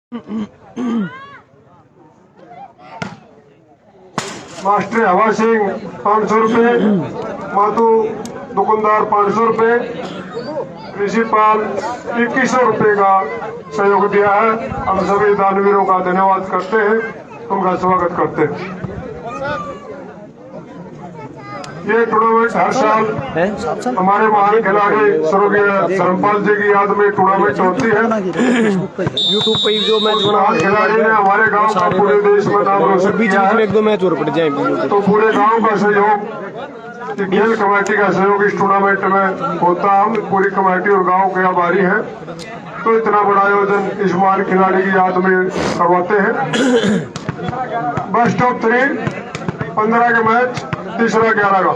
Master हवा सिंह 500 रुपये, माधु दुकानदार 500 रुपये, प्रिंसिपाल 2100 रुपये का सहयोग दिया है। हम सभी दानवीरों का धन्यवाद करते हैं, उनका स्वागत करते हैं। ये टूर्नामेंट हर साल हमारे महान खिलाड़ी स्वर्गीय धर्मपाल जी की याद में टूर्नामेंट होती है। यूट्यूब पे जो मैच महान खिलाड़ी ने हमारे गांव का पूरे देश में नाम रोशन किया है। एक दो मैच और पड़ जाए तो पूरे गांव का सहयोग, खेल कमेटी का सहयोग इस टूर्नामेंट में होता है। हम पूरी कमेटी और गांव के आभारी हैं। तो इतना बड़ा आयोजन इस महान खिलाड़ी की याद में करवाते हैं। बेस्ट ऑफ 3 15 के मैच, तीसरा 11 का।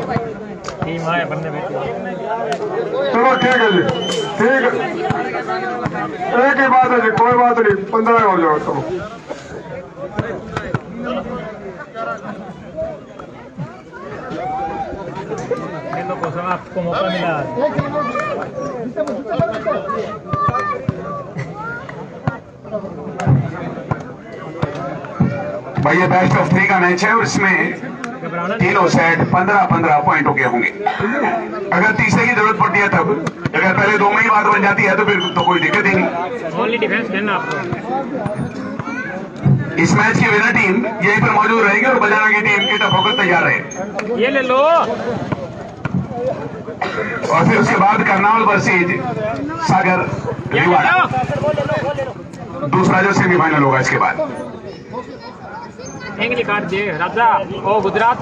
चलो ठीक है जी, ठीक है, एक ही बात है जी, कोई बात नहीं, 15 का हो जाओ। चलो आपको मौका मिला। भाई ये बेस्ट ऑफ 3 का मैच है और इसमें तीनों सेट 15-15 पॉइंटों के होंगे। अगर तीसरे की जरूरत पड़ती है तब, अगर पहले 2 में ही बात बन जाती है तो फिर तो कोई दिक्कत ही नहीं। ओनली डिफेंस करना आपको। इस मैच की विनर टीम यहीं पर मौजूद रहेगी और बजाना की टीम की टफ होकर तैयार है। ये ले लो। और फिर उसके बाद करनाल वर्सेज सागर रिवाड़ा, दूसरा जो सेमीफाइनल होगा इसके बाद। एक लिखाड़ दे राजा ओ गुजरात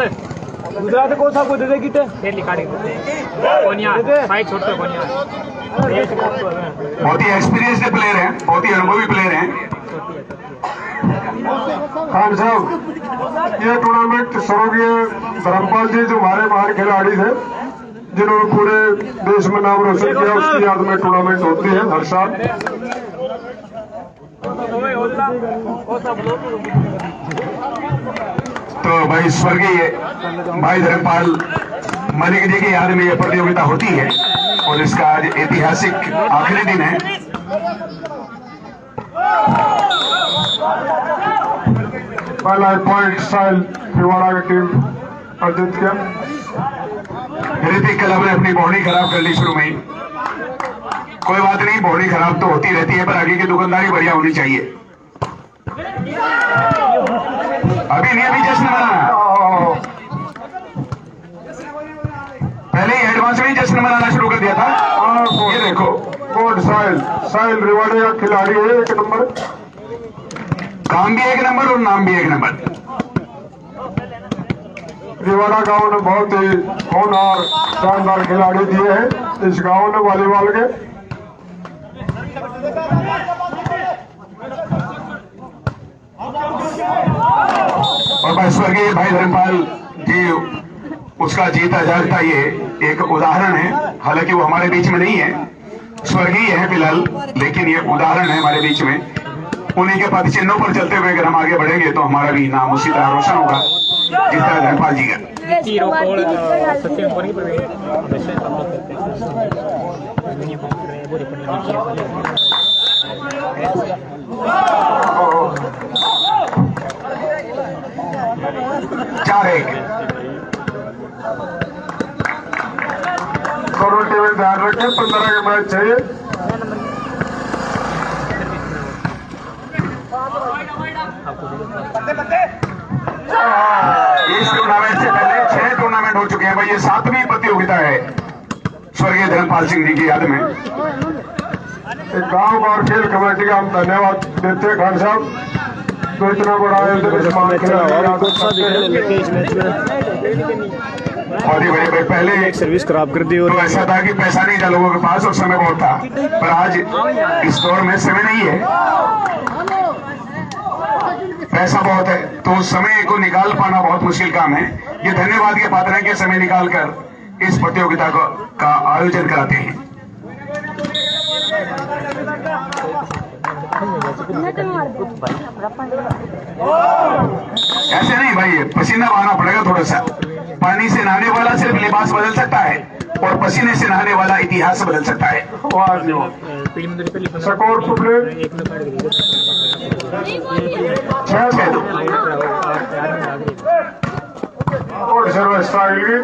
को सा को दे दे किटे ये लिखाड़ कोनिया भाई छोटे कोनिया बहुत ही एक्सपीरियंस्ड प्लेयर हैं, बहुत ही अनुभवी प्लेयर हैं। खान साहब, ये टूर्नामेंट स्वर्गीय धर्मपाल जी जो हमारे बाहर खिलाड़ी थे, जिन्होंने पूरे देश में नाम रोशन किया, उसकी याद में टूर्नामेंट होती है हर साल। तो भाई स्वर्गीय भाई धर्मपाल मलिक जी की याद में यह प्रतियोगिता होती है और इसका आज ऐतिहासिक आखिरी दिन है। पहला पॉइंट साइल रिवाड़ा की टीम अर्जित किया। ऋतिक क्लब ने अपनी बॉडी खराब कर ली शुरू में ही। कोई बात नहीं, बॉडी खराब तो होती रहती है, पर आगे की दुकानदारी बढ़िया होनी चाहिए। अभी नहीं, अभी जश्न मनाना, पहले ही एडवांस में ही जश्न मनाना शुरू कर दिया था। ये देखो कोड साहिल रिवाड़े का खिलाड़ी है, 1 नंबर, काम भी 1 नंबर और नाम भी 1 नंबर। रिवाड़ा गांव ने बहुत ही होनहार शानदार खिलाड़ी दिए हैं इस गांव ने वॉलीबॉल के। और भाई स्वर्गीय भाई धर्मपाल जी, उसका जीता जागता ये एक उदाहरण है। हालांकि वो हमारे बीच में नहीं है, स्वर्गीय है फिलहाल, लेकिन ये उदाहरण है हमारे बीच में। उन्हीं के पद चिन्हों पर चलते हुए अगर हम आगे बढ़ेंगे तो हमारा भी नाम उसी तरह रोशन होगा जिस तरह धर्मपाल जी का। दोनों टीमें ध्यान रखें, 15 के मैच चाहिए। इस टूर्नामेंट से पहले 6 टूर्नामेंट हो चुके हैं भाई, ये 7वीं प्रतियोगिता है स्वर्गीय धर्मपाल सिंह जी की याद में। गांव और खेल कमेटी का हम धन्यवाद देते हैं खान साहब, तो इतना बड़ा आयोजन बहुत ही बड़े। पहले सर्विस खराब कर दी तो ऐसा था कि पैसा नहीं था लोगों के पास और समय बहुत था, पर आज इस दौर में समय नहीं है, पैसा बहुत है, तो उस समय को निकाल पाना बहुत मुश्किल काम है। ये धन्यवाद के पात्र हैं कि समय निकाल कर इस प्रतियोगिता का आयोजन कराते हैं। ऐसे नहीं भाई, पसीना बहाना पड़ेगा थोड़ा सा। पानी से नहाने वाला सिर्फ लिबास बदल सकता है और पसीने से नहाने वाला इतिहास बदल सकता है। स्कोर 6-2 और सर्विस स्टाइल की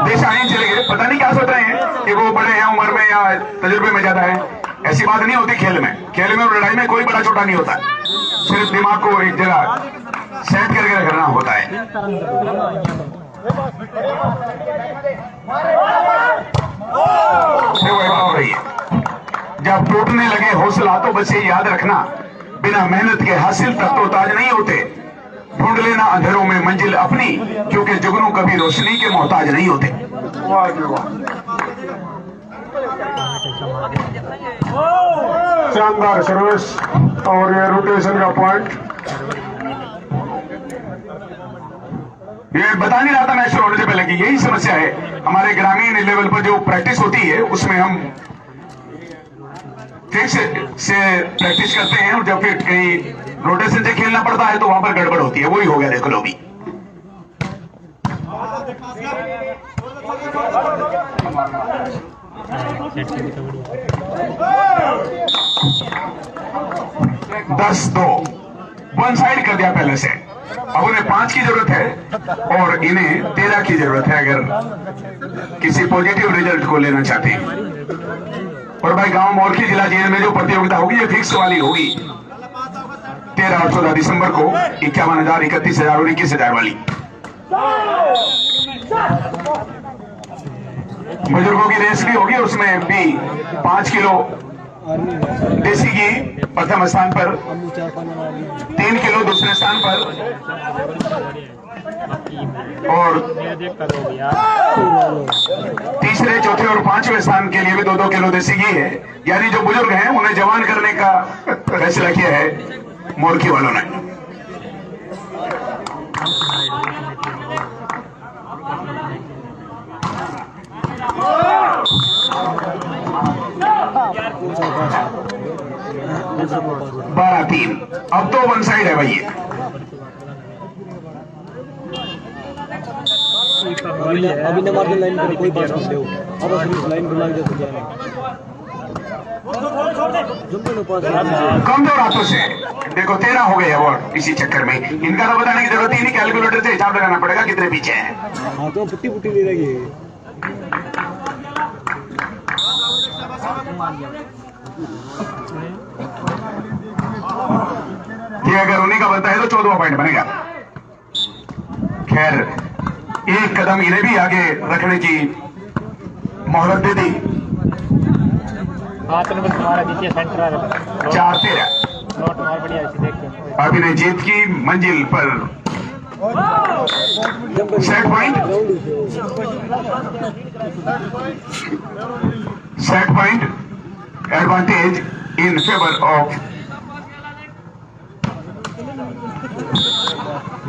देश आए चले गए, पता नहीं क्या सोच रहे हैं कि वो बड़े हैं उम्र में या तजुर्बे में ज्यादा है। ऐसी बात नहीं होती खेल में और लड़ाई में कोई बड़ा छोटा नहीं होता, सिर्फ दिमाग को एक जगह सेट करके रखना होता है। हो रही है जब टूटने लगे हौसला तो बस ये याद रखना, बिना मेहनत के हासिल तक तो ताज नहीं होते। ढूंढ लेना अंधेरों में मंजिल अपनी, क्योंकि जुगनू कभी रोशनी के मोहताज नहीं होते। वाह जी वाह, शानदार सर्विस और ये रोटेशन का पॉइंट। ये बता नहीं रहा था मैच शुरू होने से पहले कि यही समस्या है हमारे ग्रामीण लेवल पर, जो प्रैक्टिस होती है उसमें हम फिक्स से प्रैक्टिस करते हैं और जब फिर कहीं रोटेशन से खेलना पड़ता है तो वहां पर गड़बड़ होती है। वही हो गया, देख लो भी। दस 2 वन साइड कर दिया पहले से। अब उन्हें 5 की जरूरत है और इन्हें 13 की जरूरत है अगर किसी पॉजिटिव रिजल्ट को लेना चाहते हैं। और भाई गांव मोरखी जिला जेल में जो प्रतियोगिता होगी ये फिक्स वाली होगी 13 और 14 दिसंबर को 51,000, 31,000 और 21,000 वाली। बुजुर्गों की रेस भी होगी, उसमें भी 5 किलो देसी घी प्रथम स्थान पर, 3 किलो दूसरे स्थान पर और तीसरे, चौथे और 5वें स्थान के लिए भी 2-2 किलो देसी घी है। यानी जो बुजुर्ग हैं उन्हें जवान करने का फैसला किया है मोरखी वालों ने। बारह 3 अब तो वन साइड है भाई। अभी नंबर के लाइन पर कोई बात नहीं दे, अब असली लाइन पर लग जाते हैं। कमजोर हाथों से देखो 13 हो गए अवार्ड इसी चक्कर में। इनका तो बताने की जरूरत ही नहीं, कैलकुलेटर से हिसाब लगाना पड़ेगा कितने पीछे हैं। हाँ तो पुट्टी पुट्टी ले लगी। ये अगर उन्हीं का बनता है तो 14वां पॉइंट बनेगा। खैर एक कदम इन्हें भी आगे रखने की मोहलत दे दी। 4-13 अब इन्हें जीत की मंजिल पर set point advantage in favour of.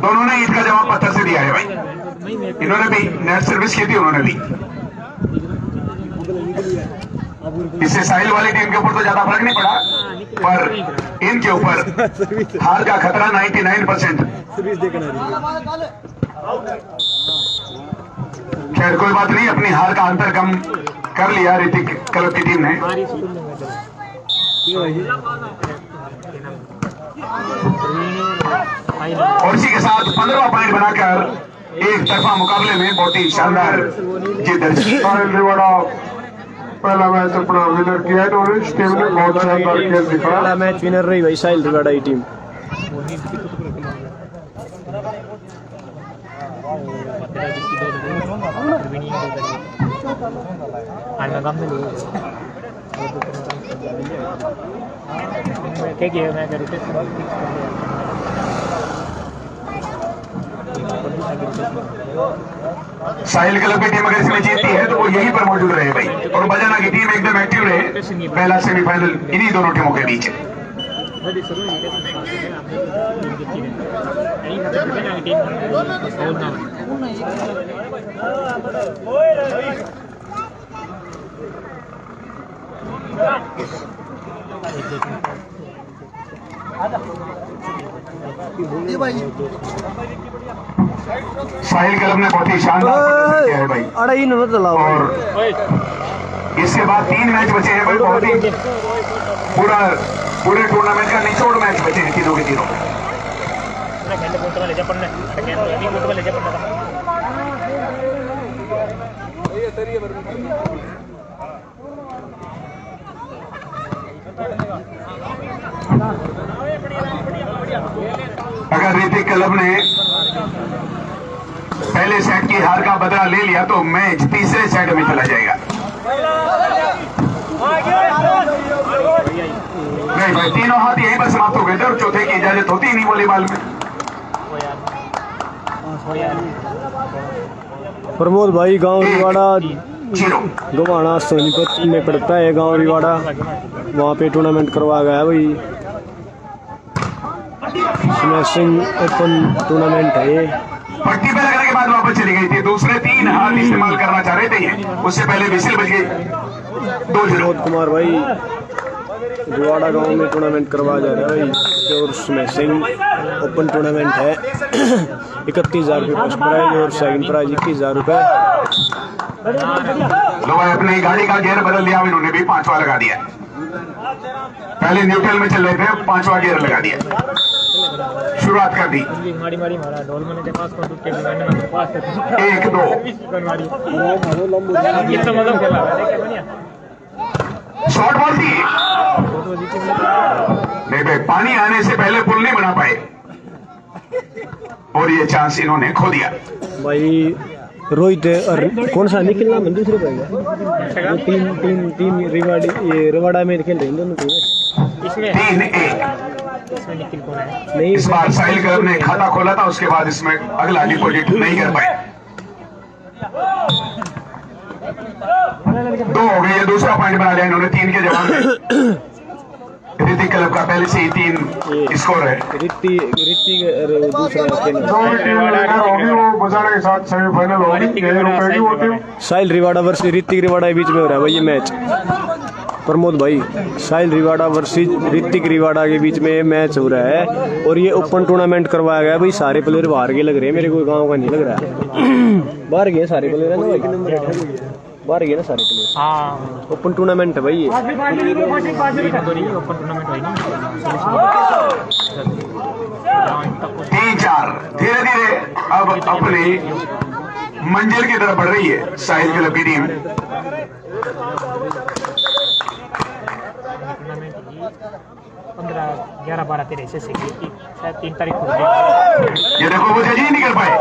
दोनों ने ईद का जवाब पत्थर से दिया है भाई। इन्होंने भी नेट सर्विस की थी, उन्होंने भी। इससे साहिल वाली टीम के ऊपर तो ज्यादा फर्क नहीं पड़ा, पर इनके ऊपर हार का खतरा 99%। खैर कोई बात नहीं, अपनी हार का अंतर कम कर लिया ऋतिक क्लब की टीम ने। और इसी के साथ 15वां पॉइंट बनाकर एक तरफा मुकाबले में बहुत ही शानदार जीत दर्ज की। पहला मैच अपना विनर किया है इन्होंने, इस टीम ने बहुत शानदार खेल दिखाया। पहला मैच विनर रही भाई साहिल रिवाड़ा की टीम। साहिल क्लब की टीम अगर इसमें जीतती है तो वो यहीं पर मौजूद रहे भाई, और बजाना की टीम एकदम एक्टिव रहे। पहला सेमीफाइनल इन्हीं दोनों टीमों के बीच है। साहिल क्लब ने बहुत ही शानदार प्रदर्शन किया है भाई, अड़ाई न चलाओ। और इसके बाद 3 मैच बचे हैं भाई, बहुत ही पूरे टूर्नामेंट का निचोड़ मैच बचे हैं तीनों के तीनों। अगर ऋतिक क्लब ने पहले सेट की हार का बदला ले लिया तो मैच तीसरे सेट में चला जाएगा। नहीं भाई, तीनों हाथ यहीं पर समाप्त हो गए थे और चौथे की इजाजत होती ही नहीं वॉलीबॉल में। प्रमोद भाई गांव रिवाड़ा गवाना सोनीपत में पड़ता है। गांव रिवाड़ा वहाँ पे टूर्नामेंट करवा गया है भाई। स्मैशिंग ओपन टूर्नामेंट है ये। पट्टी पे लगने के बाद वापस चली गई थी। दूसरे 3 हाथ इस्तेमाल करना चाह रहे थे ये, उससे पहले विसिल बज गई। 2-0। प्रमोद कुमार भाई रिवाड़ा गांव में टूर्नामेंट करवाया जा रहा है भाई। प्योर स्मैशिंग ओपन टूर्नामेंट है। 31,000 रुपये फर्स्ट प्राइज और सेकंड प्राइज 21,000 रुपये। लो भाई, अपनी गाड़ी का गियर बदल दिया इन्होंने भी, 5वां लगा दिया। पहले न्यूट्रल में चल रहे थे, 5वां गियर लगा दिया, शुरुआत कर दी। 1-2 शॉर्ट बॉल थी। नहीं भाई, पानी आने से पहले पुल नहीं बना पाए और ये चांस इन्होंने खो दिया भाई। रोहित और कौन सा निखिल नाम है दूसरे भाई? वो तीन रिवाड़ी ये रिवाड़ा में खेल रहे हैं दोनों टीम। इसमें 3-1। निखिल कौन है? नहीं, इस बार साहिल क्लब ने खाता खोला था, उसके बाद इसमें अगला डिपॉजिट नहीं कर पाए। 2 हो गए, ये दूसरा पॉइंट बना लिया इन्होंने 3 के जवाब में। ऋतिक क्लब का पहले से ही 3 स्कोर है। ऋतिक दूसरा जो भी टीम विनर होगी वो बजाने के साथ सेमीफाइनल होगी। यही रुकेगी वो टीम। साहिल रिवाड़ा वर्सेस ऋतिक रिवाड़ा के बीच में हो रहा है भाई ये मैच। प्रमोद भाई, साहिल रिवाड़ा वर्सेस ऋतिक रिवाड़ा के बीच में ये मैच हो रहा है और ये ओपन टूर्नामेंट करवाया गया भाई। सारे प्लेयर बाहर के लग रहे हैं, मेरे को गाँव का नहीं लग रहा है। बाहर गए सारे प्लेयर है ना भाई, बाहर गए ना सारे प्लेयर। हाँ, ओपन टूर्नामेंट है भाई ये। ओपन टूर्नामेंट हुई ना। 3-4 धीरे धीरे अब अपनी मंजिल की तरफ बढ़ रही है साहिल क्लब की टीम। 15, 11, 12, 13 से शायद 3 तारीख को। ये देखो, वो जज ही नहीं कर पाए,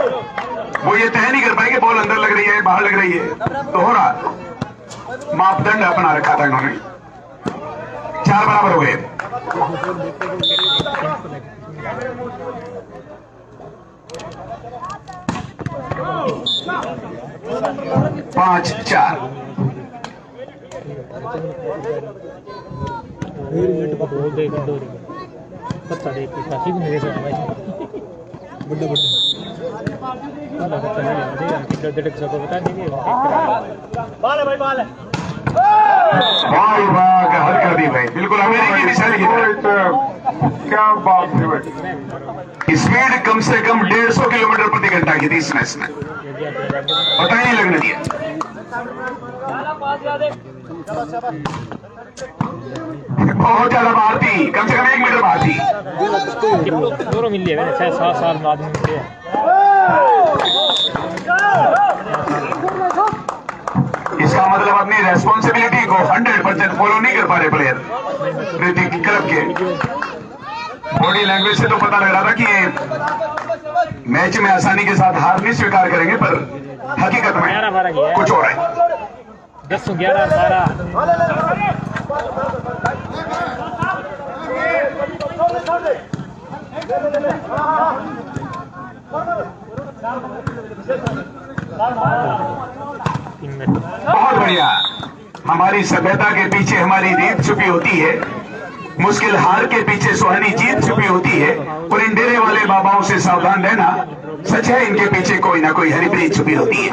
वो ये तय नहीं कर पाए कि बॉल अंदर लग रही है बाहर लग रही है। दोहरा मापदंड अपना रखा था इन्होंने। 4 बराबर हो गए। 5-4। हल कर दी भाई, बिल्कुल अमेरिकी मिसाइल की तरह। क्या बात थी भाई। स्पीड कम से कम 150 किलोमीटर प्रति घंटा की थी इस मैच में, पता ही नहीं लगने दिया। बहुत ज्यादा बाहर थी, कम से कम 1 मीटर बाहर थी। दोनों मिल लिया 6-7 साल में आदमी मिल लिया। इसका मतलब अपनी रेस्पॉन्सिबिलिटी को 100% फॉलो नहीं कर पा रहे प्लेयर ऋतिक क्लब के। बॉडी लैंग्वेज से तो पता लग रहा था कि ये मैच में आसानी के साथ हार नहीं स्वीकार करेंगे, पर हकीकत में कुछ और है। 10-11-12 बहुत बढ़िया। हमारी सभ्यता के पीछे हमारी रीत छुपी होती है, मुश्किल हार के पीछे सुहानी जीत छुपी होती है, और इन डेरे वाले बाबाओं से सावधान रहना। सच है, इनके पीछे कोई ना कोई हरी प्रीत छुपी होती है।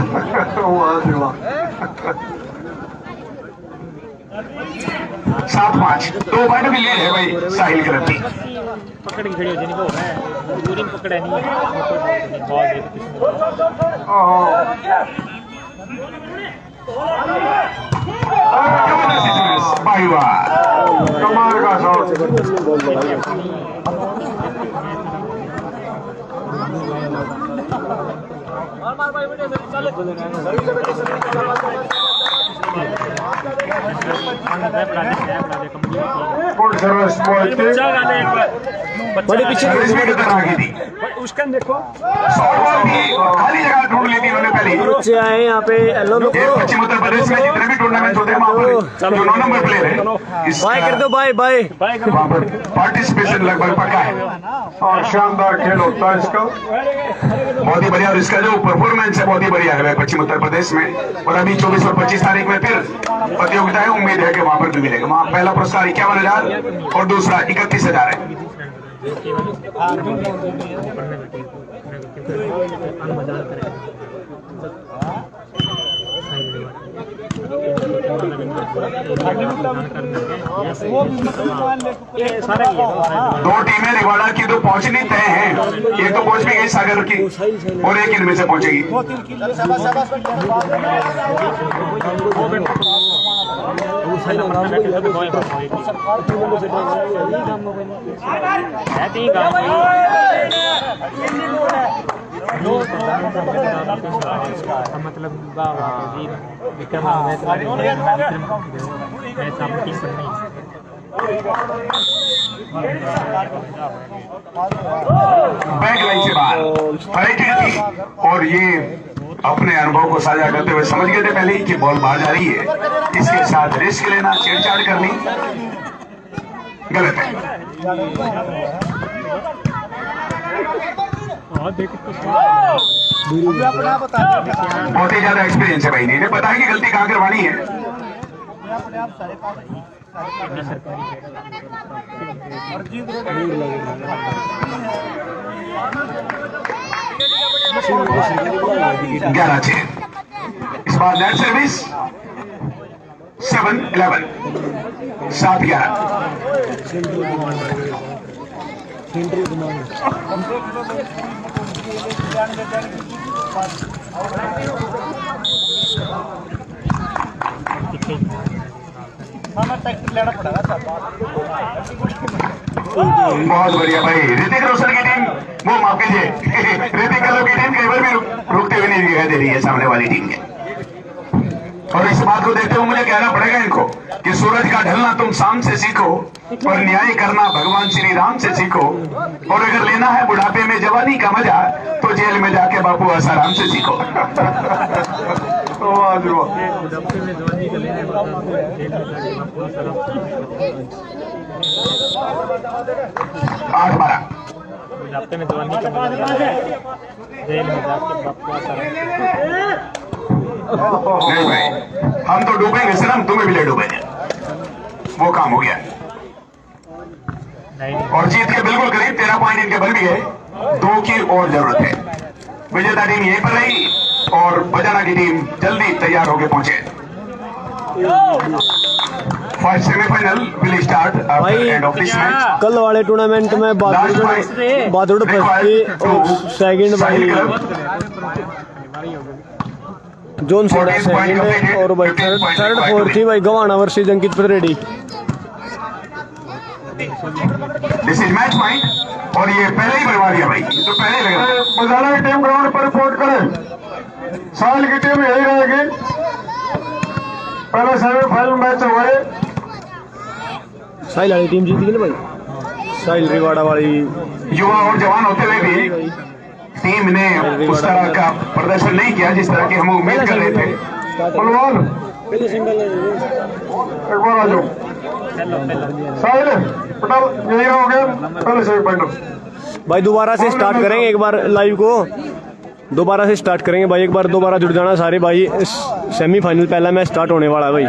7-5 2 पॉइंट भी लीड है भाई साहिल क्लब की। पकड़ के खड़ी हो जानी, वो है दूरी में पकड़ा नहीं है। भाई वाह, कमाल का शॉट। गुड सर्विस बॉय की। बड़े पीछे सर्विस भी खतरनाक ही थी। उसका देखो शॉर्ट बॉल भी खाली जगह ढूंढ ली थी उन्होंने पहले। बच्चे आए हैं यहाँ पे। हेलो ये पश्चिम उत्तर प्रदेश में जितने भी टूर्नामेंट होते हैं वहाँ पर जो 9 नंबर प्लेयर है बाय कर दो, बाय बाय। वहाँ पर पार्टिसिपेशन लगभग पक्का है। और शानदार खेल होता है इसका। बहुत ही बढ़िया, और इसका जो परफॉर्मेंस है बहुत ही बढ़िया है पश्चिम उत्तर प्रदेश में। और अभी 24 और 25 तारीख में फिर प्रतियोगिता है, उम्मीद है कि वहां पर भी मिलेगा। वहां पहला पुरस्कार 51,000 और दूसरा 31,000 है। दो टीमें रिवाड़ा की तो पहुंचनी तय है। एक तो पहुंच भी गई सागर की और एक इनमें से पहुंचेगी। मतलब विक्रम बैक लाइन से बाहर पलटी थी और ये अपने अनुभव को साझा करते हुए समझ गए थे पहले ही कि बॉल बाहर जा रही है। इसके साथ रिस्क लेना, छेड़छाड़ करनी गलत है। बहुत ही ज्यादा एक्सपीरियंस है भाई ने, इन्हें पता है कि गलती कहाँ करवानी है। ग्यारह 6 इस बार नेट सर्विस 7-11 7-11। बहुत बढ़िया भाई। ऋतिक रोशन की टीम, वो माफ कीजिए ऋतिक कल्लू की टीम कई बार भी रुकते हुए नहीं दिखाई दे रही है सामने वाली टीम के। और इस बात को देखते हुए मुझे कहना पड़ेगा इनको कि सूरज का ढलना तुम शाम से सीखो और न्याय करना भगवान श्री राम से सीखो। और अगर लेना है बुढ़ापे में जवानी का मजा तो जेल में जाके बापू आसाराम से सीखो। 8-12 बुढ़ापे में जवानी का जेल में जाके बकवास नहीं भाई, हम तो डूबेंगे सर, हम तुम्हें भी ले डूबेंगे। वो काम हो गया और जीत के बिल्कुल करीब 13 पॉइंट इनके बन भी गए। 2 की और जरूरत है। विजेता टीम यहीं पर रही और बजाना की टीम जल्दी तैयार होकर पहुंचे। First semifinal will start after end of this match. कल वाले टूर्नामेंट में बादुड़ फर्स्ट थी और सेकंड भाई जोन सेड़ा सेकंड और भाई थर्ड फोर्थ थी भाई Gavana versus Ankit Patredi. This is match point और ये पहले ही बनवा दिया भाई, तो पहले ही लग रहा है। बजाना की टीम ग्राउंड पर रिपोर्ट करे। साहिल की टीम यही रहेगी। पहले सेमीफाइनल मैच हुए, साहिल वाली टीम जीत गई ना भाई। साहिल रिवाड़ा वाली युवा और जवान होते हुए भी टीम ने उस तरह का प्रदर्शन नहीं किया जिस तरह की हम उम्मीद कर रहे थे। बलवान एक बार आ जाओ। साहिल पटाल यही रहोगे पहले सेमीफाइनल। भाई दोबारा से स्टार्ट करेंगे एक बार लाइव को, दोबारा से स्टार्ट करेंगे भाई। एक बार दोबारा जुड़ जाना सारे भाई। सेमीफाइनल पहला मैच स्टार्ट होने वाला है भाई।